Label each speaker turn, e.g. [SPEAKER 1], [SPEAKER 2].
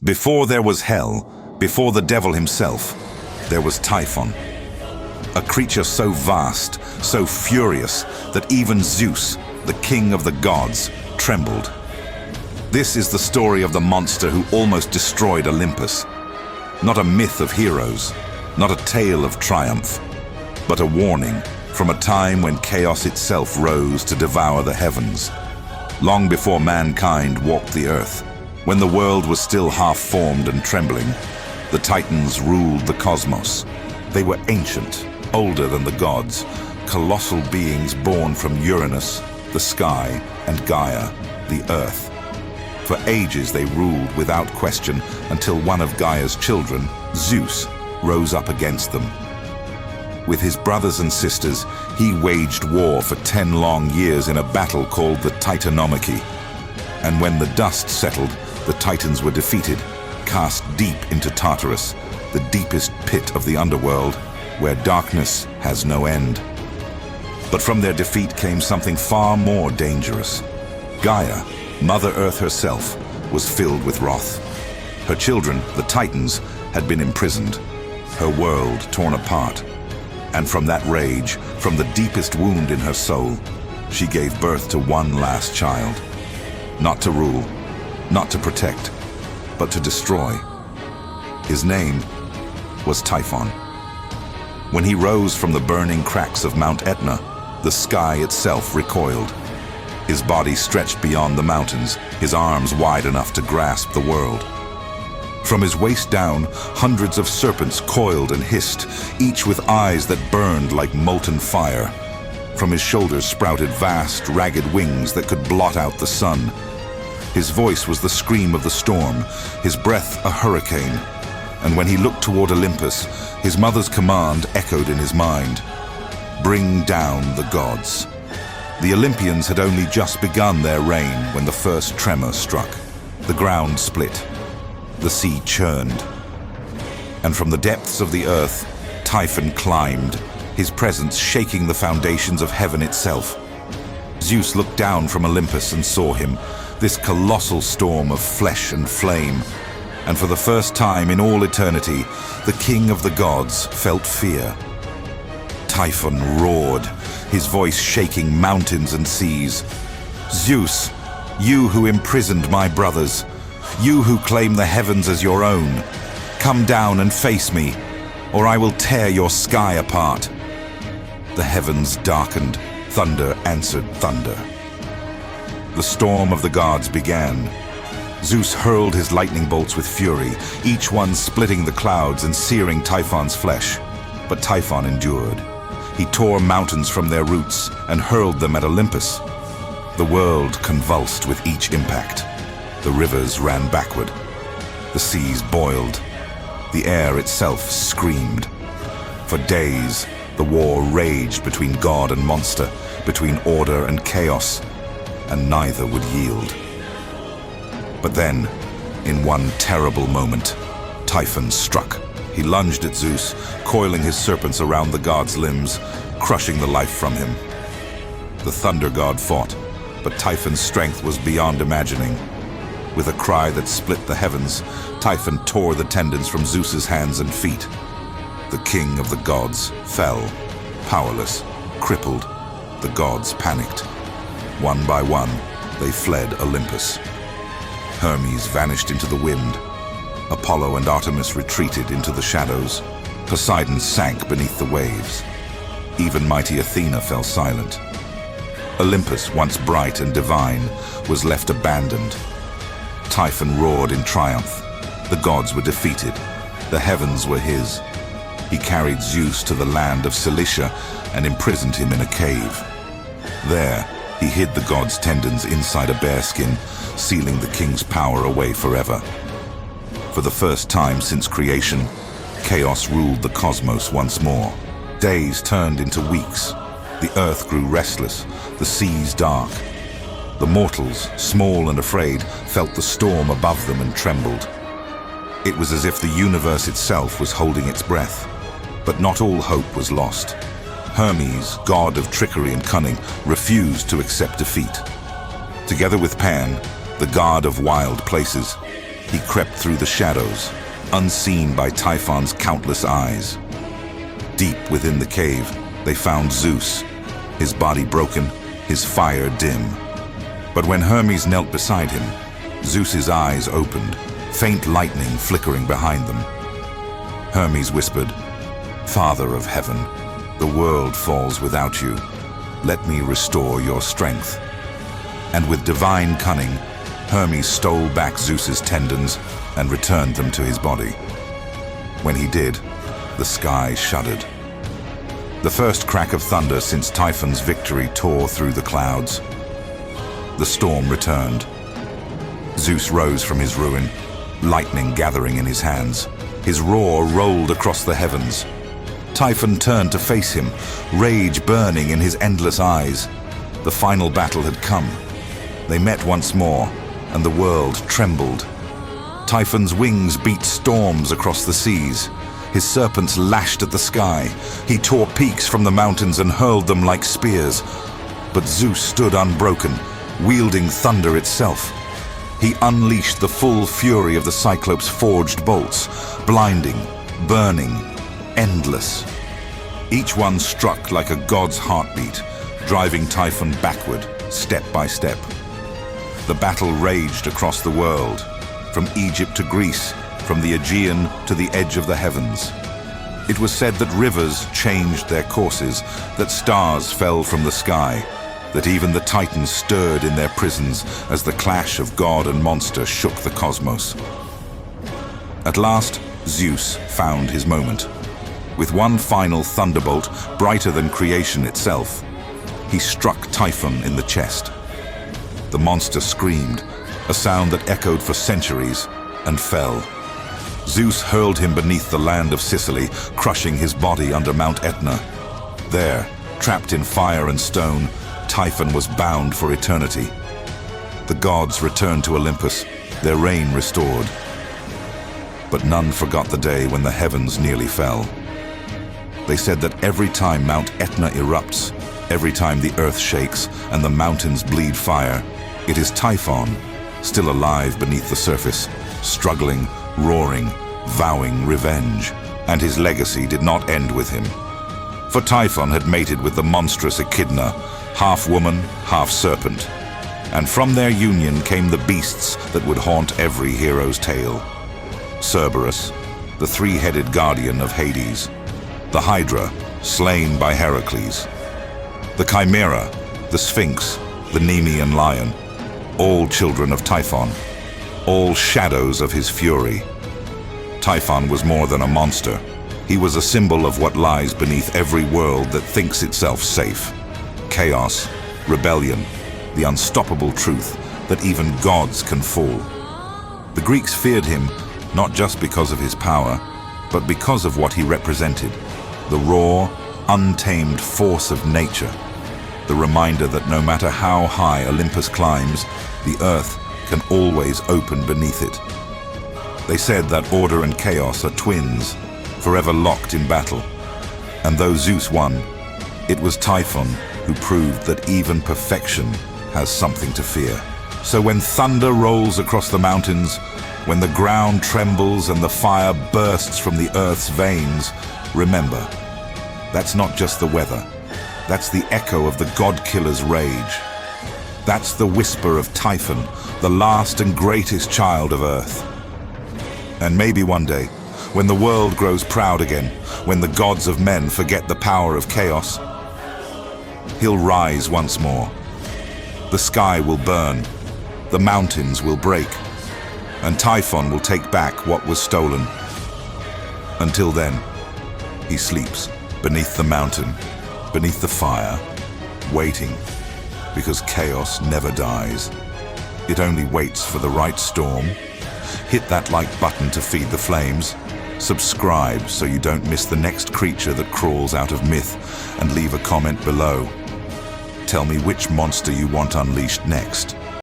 [SPEAKER 1] Before there was hell, before the devil himself, there was Typhon. A creature so vast, so furious, that even Zeus, the king of the gods, trembled. This is the story of the monster who almost destroyed Olympus. Not a myth of heroes, not a tale of triumph, but a warning from a time when chaos itself rose to devour the heavens. Long before mankind walked the earth, when the world was still half-formed and trembling, the Titans ruled the cosmos. They were ancient, older than the gods, colossal beings born from Uranus, the sky, and Gaia, the earth. For ages they ruled without question until one of Gaia's children, Zeus, rose up against them. With his brothers and sisters, he waged war for 10 long years in a battle called the Titanomachy. And when the dust settled, the Titans were defeated, cast deep into Tartarus, the deepest pit of the underworld, where darkness has no end. But from their defeat came something far more dangerous. Gaia, Mother Earth herself, was filled with wrath. Her children, the Titans, had been imprisoned, her world torn apart. And from that rage, from the deepest wound in her soul, she gave birth to one last child. Not to rule, not to protect, but to destroy. His name was Typhon. When he rose from the burning cracks of Mount Etna, the sky itself recoiled. His body stretched beyond the mountains, his arms wide enough to grasp the world. From his waist down, hundreds of serpents coiled and hissed, each with eyes that burned like molten fire. From his shoulders sprouted vast, ragged wings that could blot out the sun. His voice was the scream of the storm, his breath a hurricane. And when he looked toward Olympus, his mother's command echoed in his mind. Bring down the gods. The Olympians had only just begun their reign when the first tremor struck. The ground split. The sea churned. And from the depths of the earth, Typhon climbed, his presence shaking the foundations of heaven itself. Zeus looked down from Olympus and saw him, this colossal storm of flesh and flame. And for the first time in all eternity, the king of the gods felt fear. Typhon roared, his voice shaking mountains and seas. Zeus, you who imprisoned my brothers, you who claim the heavens as your own, come down and face me, or I will tear your sky apart. The heavens darkened, thunder answered thunder. The storm of the gods began. Zeus hurled his lightning bolts with fury, each one splitting the clouds and searing Typhon's flesh. But Typhon endured. He tore mountains from their roots and hurled them at Olympus. The world convulsed with each impact. The rivers ran backward. The seas boiled. The air itself screamed. For days, the war raged between god and monster, between order and chaos, and neither would yield. But then, in one terrible moment, Typhon struck. He lunged at Zeus, coiling his serpents around the god's limbs, crushing the life from him. The thunder god fought, but Typhon's strength was beyond imagining. With a cry that split the heavens, Typhon tore the tendons from Zeus's hands and feet. The king of the gods fell, powerless, crippled. The gods panicked. One by one, they fled Olympus. Hermes vanished into the wind. Apollo and Artemis retreated into the shadows. Poseidon sank beneath the waves. Even mighty Athena fell silent. Olympus, once bright and divine, was left abandoned. Typhon roared in triumph. The gods were defeated. The heavens were his. He carried Zeus to the land of Cilicia and imprisoned him in a cave. There, he hid the god's tendons inside a bearskin, sealing the king's power away forever. For the first time since creation, chaos ruled the cosmos once more. Days turned into weeks. The earth grew restless, the seas dark. The mortals, small and afraid, felt the storm above them and trembled. It was as if the universe itself was holding its breath. But not all hope was lost. Hermes, god of trickery and cunning, refused to accept defeat. Together with Pan, the god of wild places, He crept through the shadows, unseen by Typhon's countless eyes. Deep within the cave, they found Zeus, his body broken, his fire dim. But when Hermes knelt beside him, Zeus's eyes opened, faint lightning flickering behind them. Hermes whispered, "Father of heaven, the world falls without you. Let me restore your strength." And with divine cunning, Hermes stole back Zeus's tendons and returned them to his body. When he did, the sky shuddered. The first crack of thunder since Typhon's victory tore through the clouds. The storm returned. Zeus rose from his ruin, lightning gathering in his hands. His roar rolled across the heavens. Typhon turned to face him, rage burning in his endless eyes. The final battle had come. They met once more, and the world trembled. Typhon's wings beat storms across the seas. His serpents lashed at the sky. He tore peaks from the mountains and hurled them like spears. But Zeus stood unbroken, wielding thunder itself. He unleashed the full fury of the Cyclops' forged bolts, blinding, burning, endless. Each one struck like a god's heartbeat, driving Typhon backward, step by step. The battle raged across the world, from Egypt to Greece, from the Aegean to the edge of the heavens. It was said that rivers changed their courses, that stars fell from the sky, that even the Titans stirred in their prisons as the clash of god and monster shook the cosmos. At last, Zeus found his moment. With one final thunderbolt, brighter than creation itself, he struck Typhon in the chest. The monster screamed, a sound that echoed for centuries, and fell. Zeus hurled him beneath the land of Sicily, crushing his body under Mount Etna. There, trapped in fire and stone, Typhon was bound for eternity. The gods returned to Olympus, their reign restored. But none forgot the day when the heavens nearly fell. They said that every time Mount Etna erupts, every time the earth shakes and the mountains bleed fire, it is Typhon, still alive beneath the surface, struggling, roaring, vowing revenge. And his legacy did not end with him. For Typhon had mated with the monstrous Echidna, half woman, half serpent. And from their union came the beasts that would haunt every hero's tale. Cerberus, the three-headed guardian of Hades. The Hydra, slain by Heracles. The Chimera, the Sphinx, the Nemean lion. All children of Typhon, all shadows of his fury. Typhon was more than a monster. He was a symbol of what lies beneath every world that thinks itself safe. Chaos, rebellion, the unstoppable truth that even gods can fall. The Greeks feared him not just because of his power, but because of what he represented. The raw, untamed force of nature. The reminder that no matter how high Olympus climbs, the earth can always open beneath it. They said that order and chaos are twins, forever locked in battle. And though Zeus won, it was Typhon who proved that even perfection has something to fear. So when thunder rolls across the mountains, when the ground trembles and the fire bursts from the earth's veins, remember, that's not just the weather. That's the echo of the god-killer's rage. That's the whisper of Typhon, the last and greatest child of Earth. And maybe one day, when the world grows proud again, when the gods of men forget the power of chaos, he'll rise once more. The sky will burn, the mountains will break, and Typhon will take back what was stolen. Until then, he sleeps beneath the mountain, beneath the fire, waiting, because chaos never dies. It only waits for the right storm. Hit that like button to feed the flames. Subscribe so you don't miss the next creature that crawls out of myth, and leave a comment below. Tell me which monster you want unleashed next.